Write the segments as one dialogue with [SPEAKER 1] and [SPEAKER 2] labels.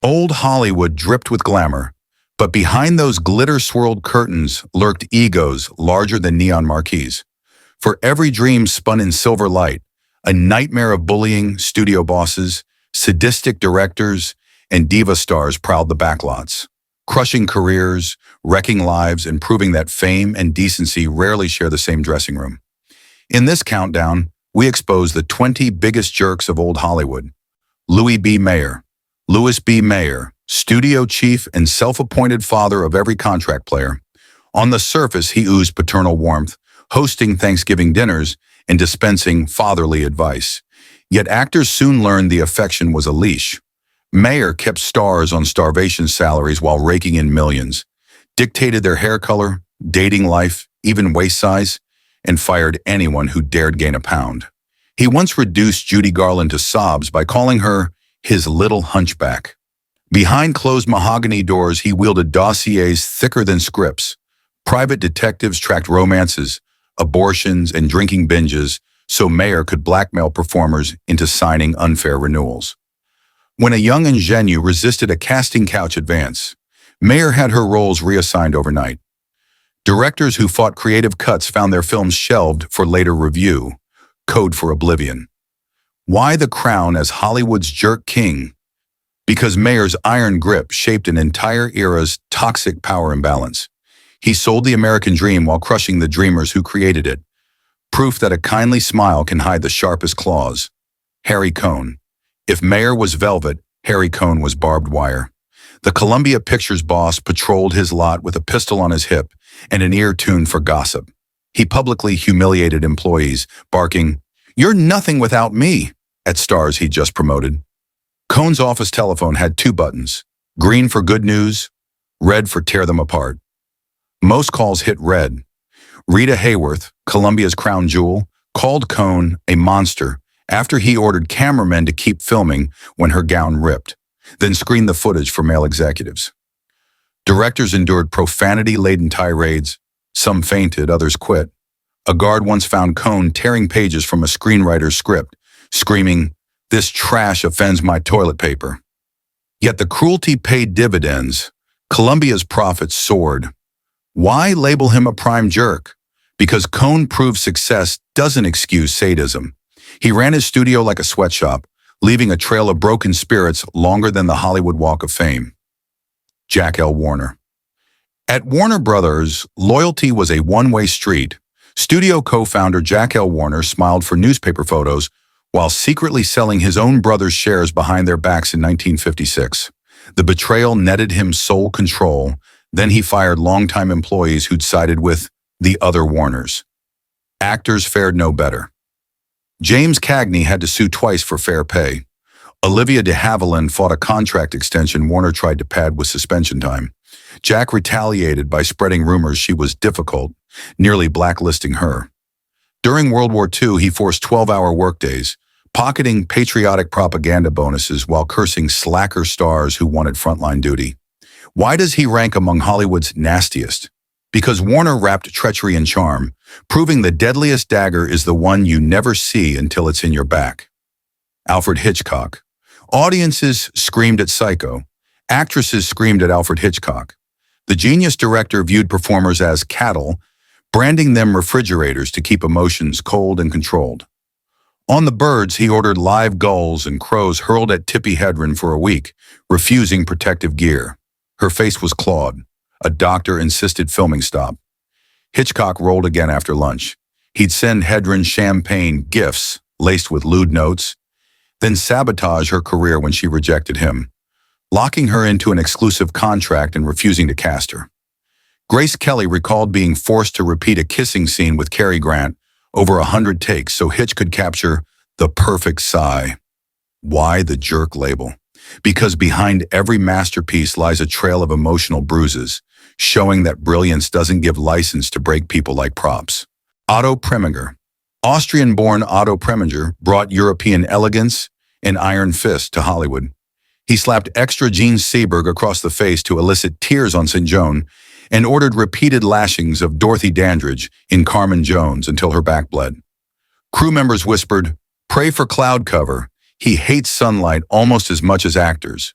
[SPEAKER 1] Old Hollywood dripped with glamour, but behind those glitter-swirled curtains lurked egos larger than neon marquees. For every dream spun in silver light, a nightmare of bullying, studio bosses, sadistic directors, and diva stars prowled the backlots, crushing careers, wrecking lives, and proving that fame and decency rarely share the same dressing room. In this countdown, we expose the 20 biggest jerks of old Hollywood. Louis B. Mayer. Louis B. Mayer, studio chief and self-appointed father of every contract player. On the surface, he oozed paternal warmth, hosting Thanksgiving dinners and dispensing fatherly advice. Yet actors soon learned the affection was a leash. Mayer kept stars on starvation salaries while raking in millions, dictated their hair color, dating life, even waist size, and fired anyone who dared gain a pound. He once reduced Judy Garland to sobs by calling her his little hunchback. Behind closed mahogany doors, he wielded dossiers thicker than scripts. Private detectives tracked romances, abortions, and drinking binges so Mayer could blackmail performers into signing unfair renewals. When a young ingenue resisted a casting couch advance, Mayer had her roles reassigned overnight. Directors who fought creative cuts found their films shelved for later review, code for oblivion. Why the crown as Hollywood's jerk king? Because Mayer's iron grip shaped an entire era's toxic power imbalance. He sold the American dream while crushing the dreamers who created it. Proof that a kindly smile can hide the sharpest claws. Harry Cohn. If Mayer was velvet, Harry Cohn was barbed wire. The Columbia Pictures boss patrolled his lot with a pistol on his hip and an ear tuned for gossip. He publicly humiliated employees, barking, "You're nothing without me," at stars he just promoted. Cohn's office telephone had two buttons, green for good news, red for tear them apart. Most calls hit red. Rita Hayworth, Columbia's crown jewel, called Cohn a monster after he ordered cameramen to keep filming when her gown ripped, then screened the footage for male executives. Directors endured profanity-laden tirades. Some fainted, others quit. A guard once found Cohn tearing pages from a screenwriter's script, screaming, "This trash offends my toilet paper." Yet the cruelty paid dividends. Columbia's profits soared. Why label him a prime jerk? Because Cohn proved success doesn't excuse sadism. He ran his studio like a sweatshop, leaving a trail of broken spirits longer than the Hollywood Walk of Fame. Jack L. Warner. At Warner Brothers, loyalty was a one-way street. Studio co-founder Jack L. Warner smiled for newspaper photos while secretly selling his own brother's shares behind their backs in 1956. The betrayal netted him sole control. Then he fired longtime employees who'd sided with the other Warners. Actors fared no better. James Cagney had to sue twice for fair pay. Olivia de Havilland fought a contract extension Warner tried to pad with suspension time. Jack retaliated by spreading rumors she was difficult, nearly blacklisting her. During World War II, he forced 12-hour workdays, pocketing patriotic propaganda bonuses while cursing slacker stars who wanted frontline duty. Why does he rank among Hollywood's nastiest? Because Warner wrapped treachery in charm, proving the deadliest dagger is the one you never see until it's in your back. Alfred Hitchcock. Audiences screamed at Psycho. Actresses screamed at Alfred Hitchcock. The genius director viewed performers as cattle, branding them refrigerators to keep emotions cold and controlled. On The Birds, he ordered live gulls and crows hurled at Tippi Hedren for a week, refusing protective gear. Her face was clawed. A doctor insisted filming stop. Hitchcock rolled again after lunch. He'd send Hedren champagne gifts laced with lewd notes, then sabotage her career when she rejected him, locking her into an exclusive contract and refusing to cast her. Grace Kelly recalled being forced to repeat a kissing scene with Cary Grant over 100 takes so Hitch could capture the perfect sigh. Why the jerk label? Because behind every masterpiece lies a trail of emotional bruises, showing that brilliance doesn't give license to break people like props. Otto Preminger. Austrian-born Otto Preminger brought European elegance and iron fist to Hollywood. He slapped extra Gene Seberg across the face to elicit tears on St. Joan and ordered repeated lashings of Dorothy Dandridge in Carmen Jones until her back bled. Crew members whispered, "Pray for cloud cover. He hates sunlight almost as much as actors."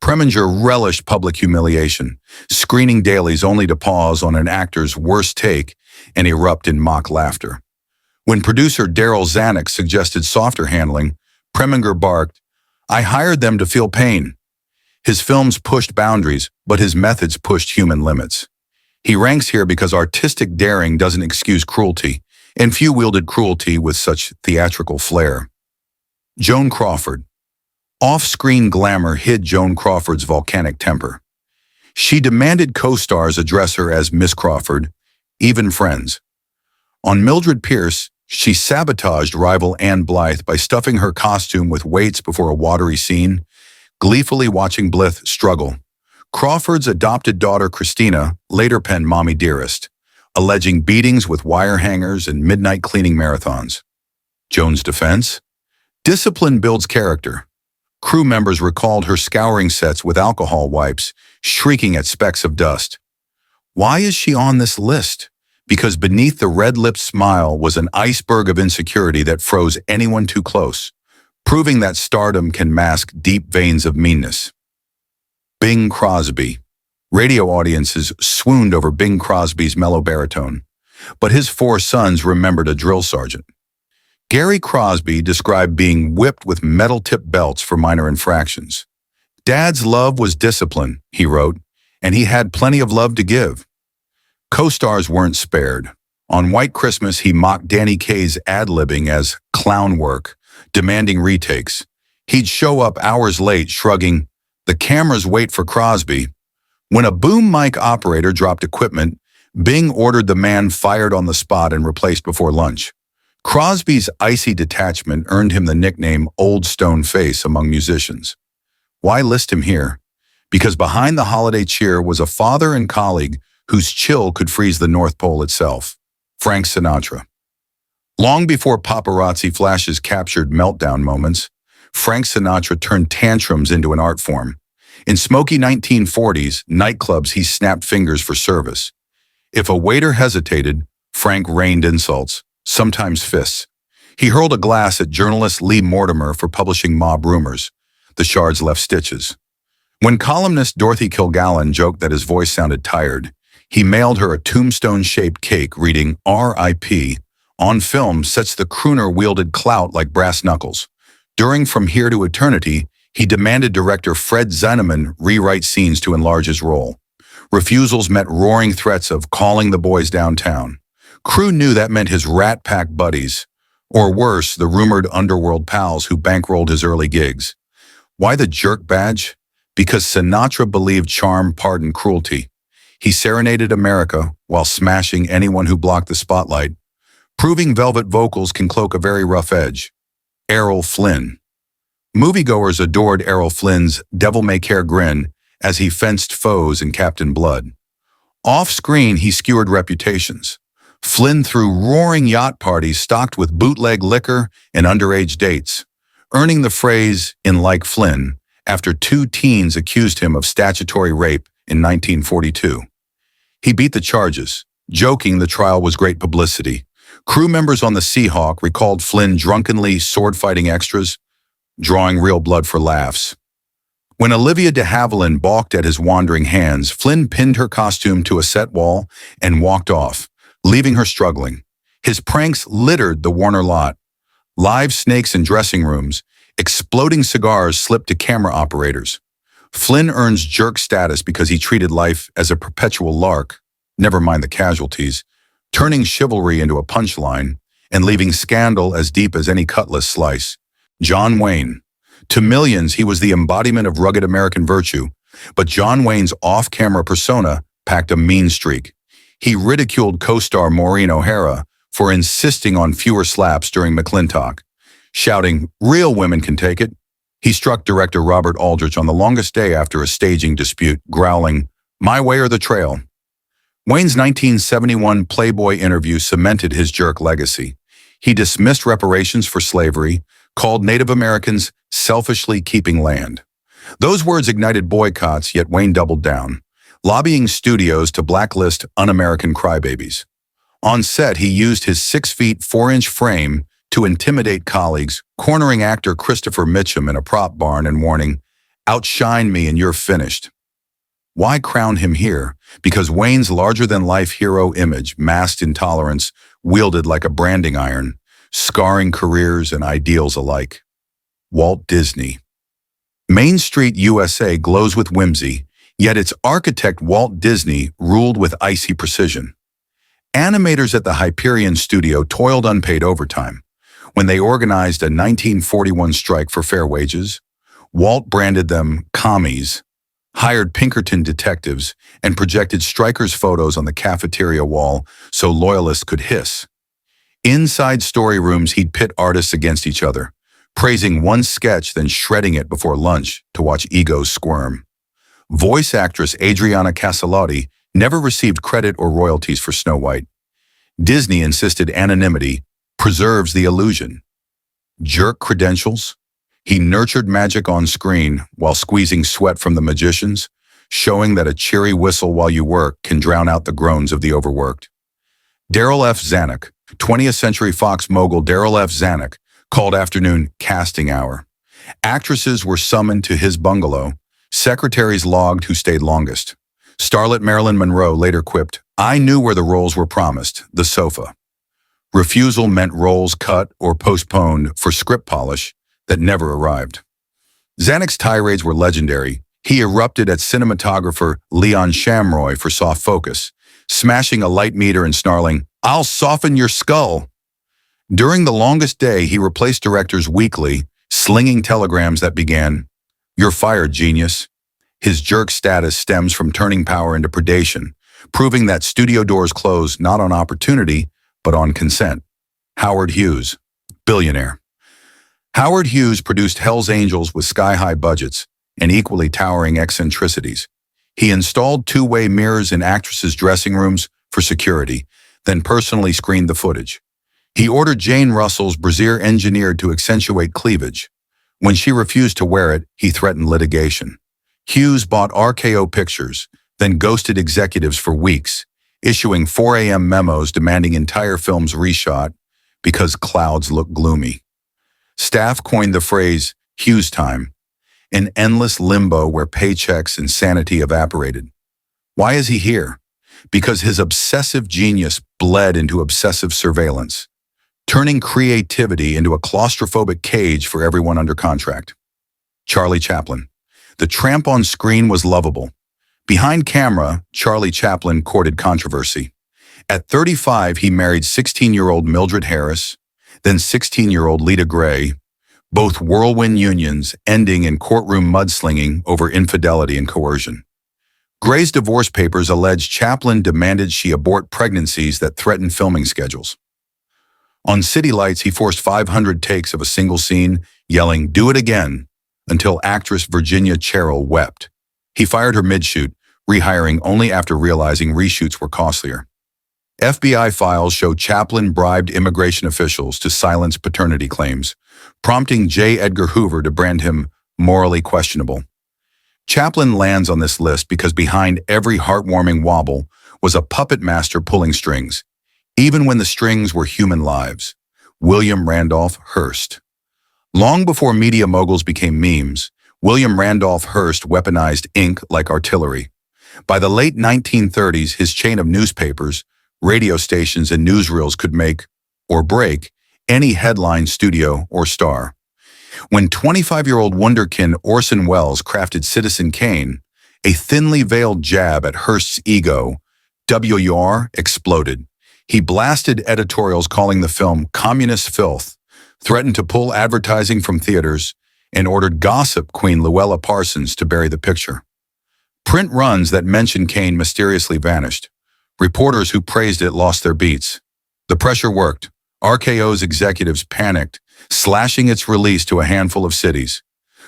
[SPEAKER 1] Preminger relished public humiliation, screening dailies only to pause on an actor's worst take and erupt in mock laughter. When producer Daryl Xanic suggested softer handling, Preminger barked, "I hired them to feel pain." His films pushed boundaries, but his methods pushed human limits. He ranks here because artistic daring doesn't excuse cruelty, and few wielded cruelty with such theatrical flair. Joan Crawford. Off-screen glamour hid Joan Crawford's volcanic temper. She demanded co-stars address her as Miss Crawford, even friends. On Mildred Pierce, she sabotaged rival Anne Blythe by stuffing her costume with weights before a watery scene, gleefully watching Blythe struggle. Crawford's adopted daughter Christina later penned Mommy Dearest, alleging beatings with wire hangers and midnight cleaning marathons. Joan's defense? Discipline builds character. Crew members recalled her scouring sets with alcohol wipes, shrieking at specks of dust. Why is she on this list? Because beneath the red-lipped smile was an iceberg of insecurity that froze anyone too close, proving that stardom can mask deep veins of meanness. Bing Crosby. Radio audiences swooned over Bing Crosby's mellow baritone, but his 4 sons remembered a drill sergeant. Gary Crosby described being whipped with metal-tipped belts for minor infractions. "Dad's love was discipline," he wrote, "and he had plenty of love to give." Co-stars weren't spared. On White Christmas, he mocked Danny Kaye's ad-libbing as clown work, demanding retakes. He'd show up hours late, shrugging, "The cameras wait for Crosby." When a boom mic operator dropped equipment, Bing ordered the man fired on the spot and replaced before lunch. Crosby's icy detachment earned him the nickname Old Stone Face among musicians. Why list him here? Because behind the holiday cheer was a father and colleague whose chill could freeze the North Pole itself, Frank Sinatra. Long before paparazzi flashes captured meltdown moments, Frank Sinatra turned tantrums into an art form. In smoky 1940s nightclubs, he snapped fingers for service. If a waiter hesitated, Frank rained insults, sometimes fists. He hurled a glass at journalist Lee Mortimer for publishing mob rumors. The shards left stitches. When columnist Dorothy Kilgallen joked that his voice sounded tired, he mailed her a tombstone-shaped cake reading R.I.P. On film, such the crooner wielded clout like brass knuckles. During From Here to Eternity, he demanded director Fred Zinnemann rewrite scenes to enlarge his role. Refusals met roaring threats of calling the boys downtown. Crew knew that meant his Rat Pack buddies, or worse, the rumored underworld pals who bankrolled his early gigs. Why the jerk badge? Because Sinatra believed charm pardoned cruelty. He serenaded America while smashing anyone who blocked the spotlight, proving velvet vocals can cloak a very rough edge. Errol Flynn. Moviegoers adored Errol Flynn's devil-may-care grin as he fenced foes in Captain Blood. Off-screen, he skewered reputations. Flynn threw roaring yacht parties stocked with bootleg liquor and underage dates, earning the phrase, "in like Flynn," after 2 teens accused him of statutory rape in 1942. He beat the charges, joking the trial was great publicity. Crew members on the Seahawk recalled Flynn drunkenly sword-fighting extras, drawing real blood for laughs. When Olivia de Havilland balked at his wandering hands, Flynn pinned her costume to a set wall and walked off, leaving her struggling. His pranks littered the Warner lot. Live snakes in dressing rooms, exploding cigars slipped to camera operators. Flynn earns jerk status because he treated life as a perpetual lark, never mind the casualties, turning chivalry into a punchline and leaving scandal as deep as any cutlass slice. John Wayne. To millions, he was the embodiment of rugged American virtue, but John Wayne's off-camera persona packed a mean streak. He ridiculed co-star Maureen O'Hara for insisting on fewer slaps during McClintock, shouting, "Real women can take it." He struck director Robert Aldrich on the longest day after a staging dispute, growling, "My way or the trail." Wayne's 1971 Playboy interview cemented his jerk legacy. He dismissed reparations for slavery, called Native Americans selfishly keeping land. Those words ignited boycotts, yet Wayne doubled down, lobbying studios to blacklist un-American crybabies. On set, he used his 6 feet 4-inch frame to intimidate colleagues, cornering actor Christopher Mitchum in a prop barn and warning, Outshine me and you're finished. Why crown him here? Because Wayne's larger-than-life hero image masked intolerance, wielded like a branding iron, scarring careers and ideals alike. Walt Disney. Main Street, USA glows with whimsy, yet its architect Walt Disney ruled with icy precision. Animators at the Hyperion studio toiled unpaid overtime. When they organized a 1941 strike for fair wages, Walt branded them commies, hired Pinkerton detectives, and projected strikers' photos on the cafeteria wall so loyalists could hiss. Inside story rooms, he'd pit artists against each other, praising one sketch, then shredding it before lunch to watch egos squirm. Voice actress Adriana Caselotti never received credit or royalties for Snow White. Disney insisted anonymity preserves the illusion. Jerk credentials? He nurtured magic on screen while squeezing sweat from the magicians, showing that a cheery whistle while you work can drown out the groans of the overworked. Daryl Xanic, 20th Century Fox mogul Daryl Xanic, called afternoon casting hour. Actresses were summoned to his bungalow. Secretaries logged who stayed longest. Starlet Marilyn Monroe later quipped, "I knew where the roles were promised, the sofa." Refusal meant roles cut or postponed for script polish that never arrived. Xanic's tirades were legendary. He erupted at cinematographer Leon Shamroy for soft focus, smashing a light meter and snarling, "I'll soften your skull." During The Longest Day, he replaced directors weekly, slinging telegrams that began, "You're fired, genius." His jerk status stems from turning power into predation, proving that studio doors close not on opportunity, but on consent. Howard Hughes, billionaire. Howard Hughes produced Hell's Angels with sky-high budgets and equally towering eccentricities. He installed two-way mirrors in actresses' dressing rooms for security, then personally screened the footage. He ordered Jane Russell's brassiere engineered to accentuate cleavage. When she refused to wear it, he threatened litigation. Hughes bought RKO Pictures, then ghosted executives for weeks, issuing 4 a.m. memos demanding entire films reshot because clouds look gloomy. Staff coined the phrase Hughes time, an endless limbo where paychecks and sanity evaporated. Why is he here? Because his obsessive genius bled into obsessive surveillance, turning creativity into a claustrophobic cage for everyone under contract. Charlie Chaplin. The tramp on screen was lovable. Behind camera, Charlie Chaplin courted controversy. At 35, he married 16-year-old Mildred Harris, then 16-year-old Lita Gray, both whirlwind unions ending in courtroom mudslinging over infidelity and coercion. Gray's divorce papers alleged Chaplin demanded she abort pregnancies that threatened filming schedules. On City Lights, he forced 500 takes of a single scene, yelling, "Do it again," until actress Virginia Cherrill wept. He fired her mid-shoot, rehiring only after realizing reshoots were costlier. FBI files show Chaplin bribed immigration officials to silence paternity claims, prompting J. Edgar Hoover to brand him morally questionable. Chaplin lands on this list because behind every heartwarming wobble was a puppet master pulling strings, even when the strings were human lives. William Randolph Hurst. Long before media moguls became memes, William Randolph Hurst weaponized ink like artillery. By the late 1930s, his chain of newspapers, radio stations, and newsreels could make, or break, any headline, studio, or star. When 25-year-old wunderkind Orson Welles crafted Citizen Kane, a thinly veiled jab at Hearst's ego, WUR exploded. He blasted editorials calling the film communist filth, threatened to pull advertising from theaters, and ordered gossip queen Luella Parsons to bury the picture. Print runs that mentioned Kane mysteriously vanished. Reporters who praised it lost their beats. The pressure worked. RKO's executives panicked, slashing its release to a handful of cities.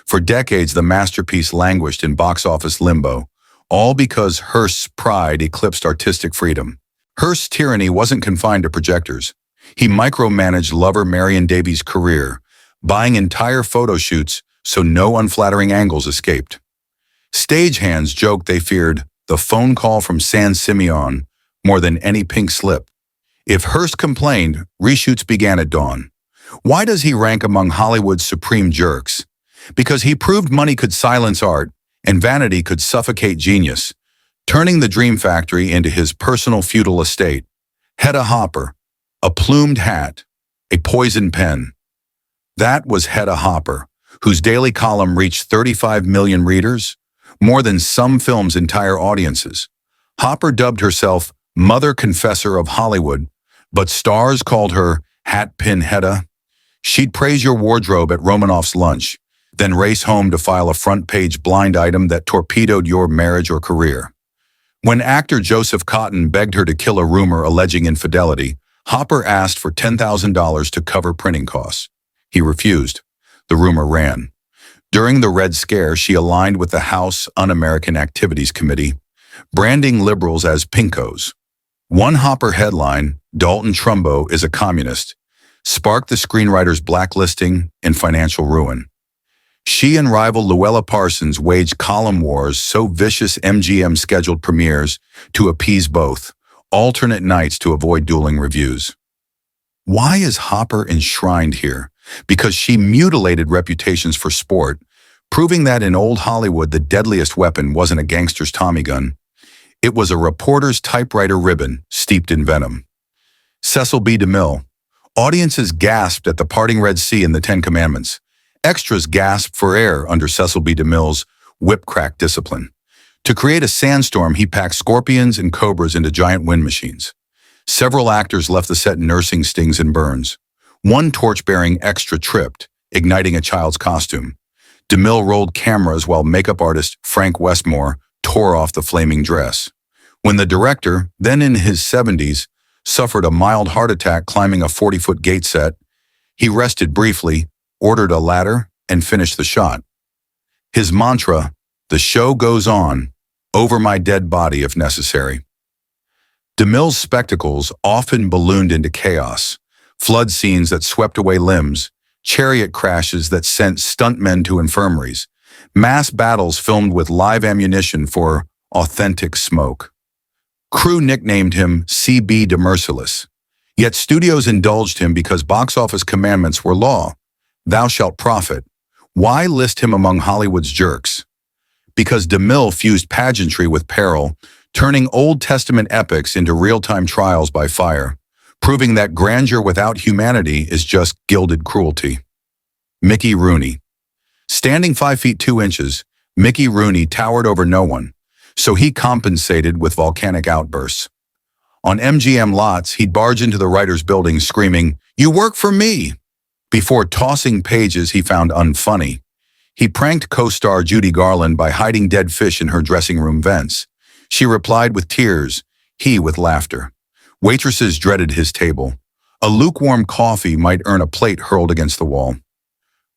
[SPEAKER 1] For decades, the masterpiece languished in box office limbo, all because Hearst's pride eclipsed artistic freedom. Hearst's tyranny wasn't confined to projectors. He micromanaged lover Marion Davies' career, buying entire photo shoots so no unflattering angles escaped. Stagehands joked they feared the phone call from San Simeon more than any pink slip. If Hearst complained, reshoots began at dawn. Why does he rank among Hollywood's supreme jerks? because he proved money could silence art and vanity could suffocate genius, turning the Dream Factory into his personal feudal estate. Hetta Hopper, a plumed hat, a poison pen. That was Hetta Hopper, whose daily column reached 35 million readers, more than some films' entire audiences. Hopper dubbed herself Mother Confessor of Hollywood, but stars called her Hat Pin Hetta. She'd praise your wardrobe at Romanoff's lunch, then race home to file a front-page blind item that torpedoed your marriage or career. When actor Joseph Cotten begged her to kill a rumor alleging infidelity, Hopper asked for $10,000 to cover printing costs. He refused. The rumor ran. During the Red Scare, she aligned with the House Un-American Activities Committee, branding liberals as pinkos. One Hopper headline, "Dalton Trumbo is a communist," sparked the screenwriter's blacklisting and financial ruin. She and rival Luella Parsons waged column wars so vicious MGM scheduled premieres to appease both, alternate nights to avoid dueling reviews. Why is Hopper enshrined here? Because she mutilated reputations for sport, proving that in old Hollywood the deadliest weapon wasn't a gangster's Tommy gun. It was a reporter's typewriter ribbon steeped in venom. Cecil B. DeMille. Audiences gasped at the parting Red Sea in the Ten Commandments. Extras gasped for air under Cecil B. DeMille's whip-crack discipline. To create a sandstorm, he packed scorpions and cobras into giant wind machines. Several actors left the set nursing stings and burns. One torch-bearing extra tripped, igniting a child's costume. DeMille rolled cameras while makeup artist Frank Westmore tore off the flaming dress. When the director, then in his 70s, suffered a mild heart attack climbing a 40-foot gate set, he rested briefly, ordered a ladder, and finished the shot. His mantra, "The show goes on, over my dead body if necessary." DeMille's spectacles often ballooned into chaos, flood scenes that swept away limbs, chariot crashes that sent stuntmen to infirmaries, mass battles filmed with live ammunition for authentic smoke. Crew nicknamed him CB de Merciless, yet studios indulged him because box office commandments were law. Thou shalt profit. Why list him among Hollywood's jerks? Because DeMille fused pageantry with peril, turning Old Testament epics into real-time trials by fire, proving that grandeur without humanity is just gilded cruelty. Mickey Rooney. Standing 5 feet 2 inches, Mickey Rooney towered over no one, so he compensated with volcanic outbursts. On MGM lots, he'd barge into the writer's building screaming, "You work for me!" Before tossing pages he found unfunny. He pranked co-star Judy Garland by hiding dead fish in her dressing room vents. She replied with tears, he with laughter. Waitresses dreaded his table. A lukewarm coffee might earn a plate hurled against the wall.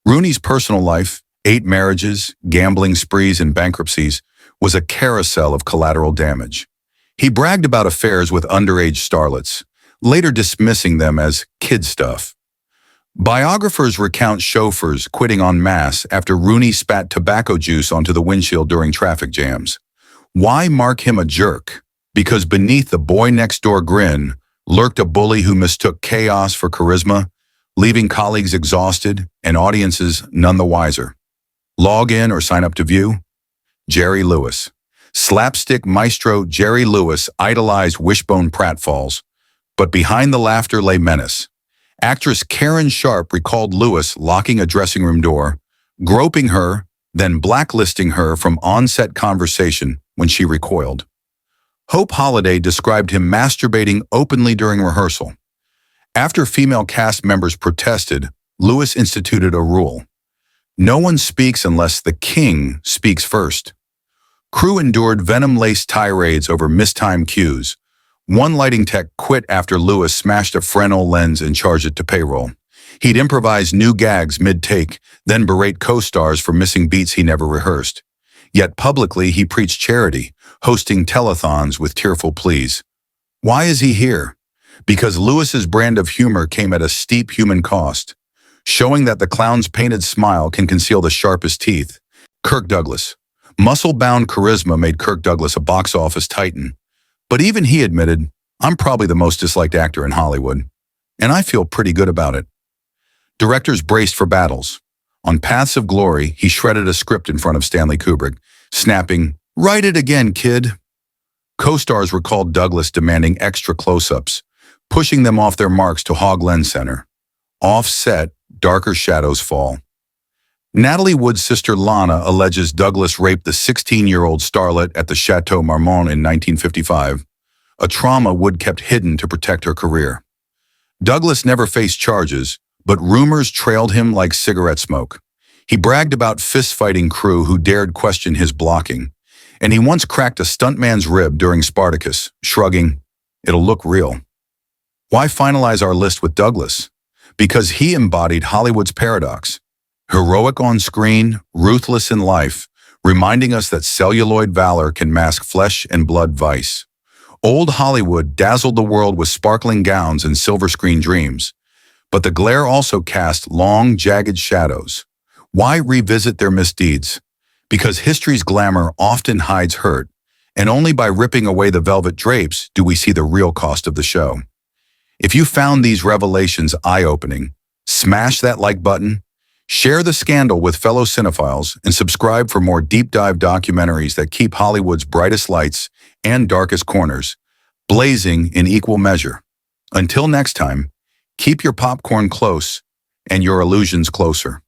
[SPEAKER 1] Rooney's personal life, 8 marriages, gambling sprees, and bankruptcies, was a carousel of collateral damage. He bragged about affairs with underage starlets, later dismissing them as kid stuff. Biographers recount chauffeurs quitting en masse after Rooney spat tobacco juice onto the windshield during traffic jams. Why mark him a jerk? Because beneath the boy-next-door grin lurked a bully who mistook chaos for charisma, leaving colleagues exhausted and audiences none the wiser. Log in or sign up to view? Jerry Lewis. Slapstick maestro Jerry Lewis idolized wishbone pratfalls, but behind the laughter lay menace. Actress Karen Sharp recalled Lewis locking a dressing room door, groping her, then blacklisting her from on-set conversation when she recoiled. Hope Holiday described him masturbating openly during rehearsal. After female cast members protested, Lewis instituted a rule. No one speaks unless the king speaks first. Crew endured venom-laced tirades over mistimed cues. One lighting tech quit after Lewis smashed a Fresnel lens and charged it to payroll. He'd improvise new gags mid-take, then berate co-stars for missing beats he never rehearsed. Yet publicly he preached charity, hosting telethons with tearful pleas. Why is he here? Because Lewis's brand of humor came at a steep human cost, showing that the clown's painted smile can conceal the sharpest teeth. Kirk Douglas. Muscle-bound charisma made Kirk Douglas a box office titan. But even he admitted, "I'm probably the most disliked actor in Hollywood, and I feel pretty good about it." Directors braced for battles. On Paths of Glory, he shredded a script in front of Stanley Kubrick, snapping, "Write it again, kid." Co-stars recalled Douglas demanding extra close-ups, pushing them off their marks to hog lens center. Off-set, darker shadows fall. Natalie Wood's sister Lana alleges Douglas raped the 16-year-old starlet at the Chateau Marmont in 1955, a trauma Wood kept hidden to protect her career. Douglas never faced charges, but rumors trailed him like cigarette smoke. He bragged about fist-fighting crew who dared question his blocking, and he once cracked a stuntman's rib during Spartacus, shrugging, "It'll look real." Why finalize our list with Douglas? Because he embodied Hollywood's paradox. Heroic on screen, ruthless in life, reminding us that celluloid valor can mask flesh and blood vice. Old Hollywood dazzled the world with sparkling gowns and silver screen dreams, but the glare also cast long, jagged shadows. Why revisit their misdeeds? Because history's glamour often hides hurt, and only by ripping away the velvet drapes do we see the real cost of the show. If you found these revelations eye-opening, smash that like button, share the scandal with fellow cinephiles, and subscribe for more deep-dive documentaries that keep Hollywood's brightest lights and darkest corners blazing in equal measure. Until next time, keep your popcorn close and your illusions closer.